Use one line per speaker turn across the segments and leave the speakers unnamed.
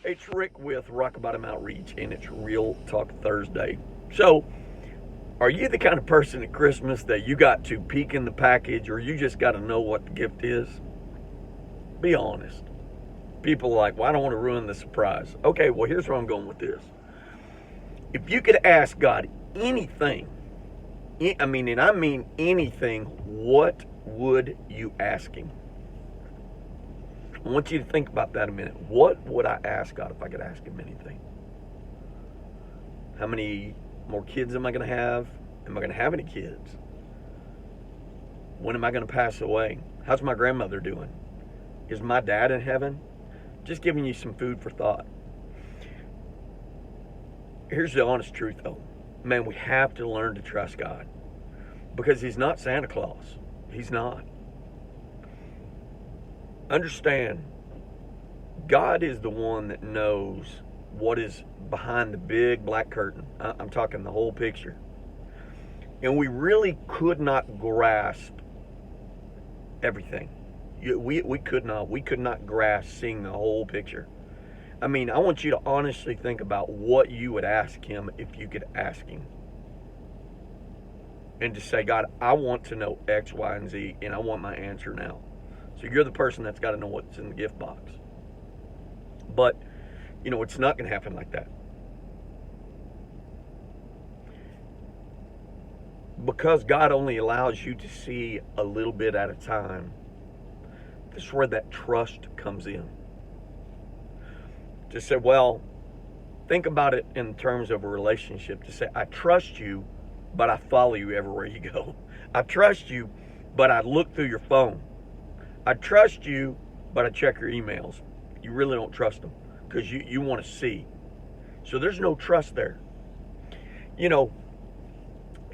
It's Rick with Rock Bottom Outreach, and it's Real Talk Thursday. So, are you the kind of person at Christmas that you got to peek in the package, or you just got to know what the gift is? Be honest. People are like, well, I don't want to ruin the surprise. Okay, well, here's where I'm going with this. If you could ask God anything, and I mean anything, what would you ask Him? I want you to think about that a minute. What would I ask God if I could ask Him anything? How many more kids am I going to have? Am I going to have any kids? When am I going to pass away? How's my grandmother doing? Is my dad in heaven? Just giving you some food for thought. Here's the honest truth, though. Man, we have to learn to trust God. Because He's not Santa Claus. He's not. Understand, God is the one that knows what is behind the big black curtain. I'm talking the whole picture. And we really could not grasp everything. We could not grasp seeing the whole picture. I mean, I want you to honestly think about what you would ask Him if you could ask Him. And to say, God, I want to know X, Y, and Z, and I want my answer now. So you're the person that's got to know what's in the gift box. But, it's not going to happen like that. Because God only allows you to see a little bit at a time, this is where that trust comes in. To say, well, think about it in terms of a relationship. To say, I trust you, but I follow you everywhere you go. I trust you, but I look through your phone. I trust you, but I check your emails. You really don't trust them because you want to see. So there's no trust there.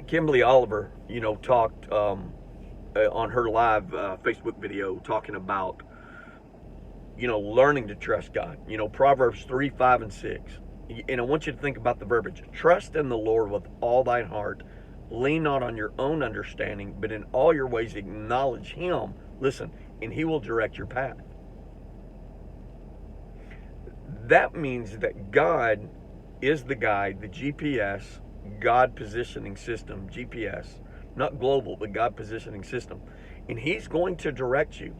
Kimberly Oliver, talked on her live Facebook video talking about, learning to trust God. Proverbs 3, 5, and 6. And I want you to think about the verbiage. Trust in the Lord with all thine heart. Lean not on your own understanding, but in all your ways acknowledge Him. Listen, and He will direct your path. That means that God is the guide, the GPS, God positioning system, GPS, not global, but God positioning system. And He's going to direct you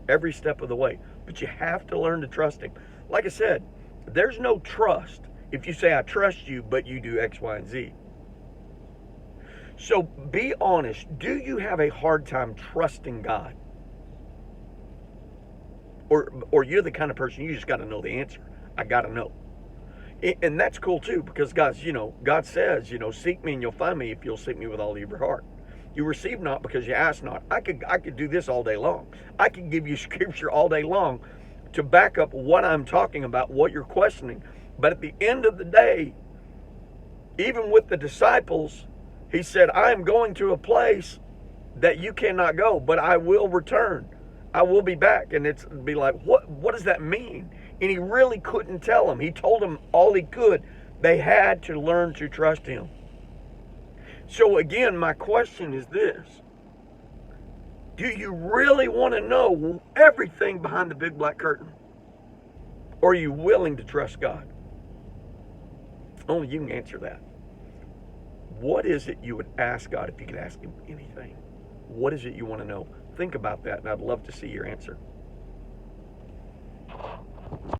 every step of the way. But you have to learn to trust Him. Like I said, there's no trust if you say, I trust you, but you do X, Y, and Z. So be honest. Do you have a hard time trusting God? Or you're the kind of person you just got to know the answer. I got to know. And that's cool too, because God says, seek me and you'll find me if you'll seek me with all of your heart. You receive not because you ask not. I could do this all day long. I could give you scripture all day long to back up what I'm talking about, what you're questioning. But at the end of the day, even with the disciples, He said, I am going to a place that you cannot go, but I will return. I will be back. And it's be like, what does that mean? And He really couldn't tell them. He told them all He could. They had to learn to trust Him. So again, my question is this. Do you really want to know everything behind the big black curtain? Or are you willing to trust God? Only you can answer that. What is it you would ask God if you could ask Him anything? What is it you want to know? Think about that, and I'd love to see your answer.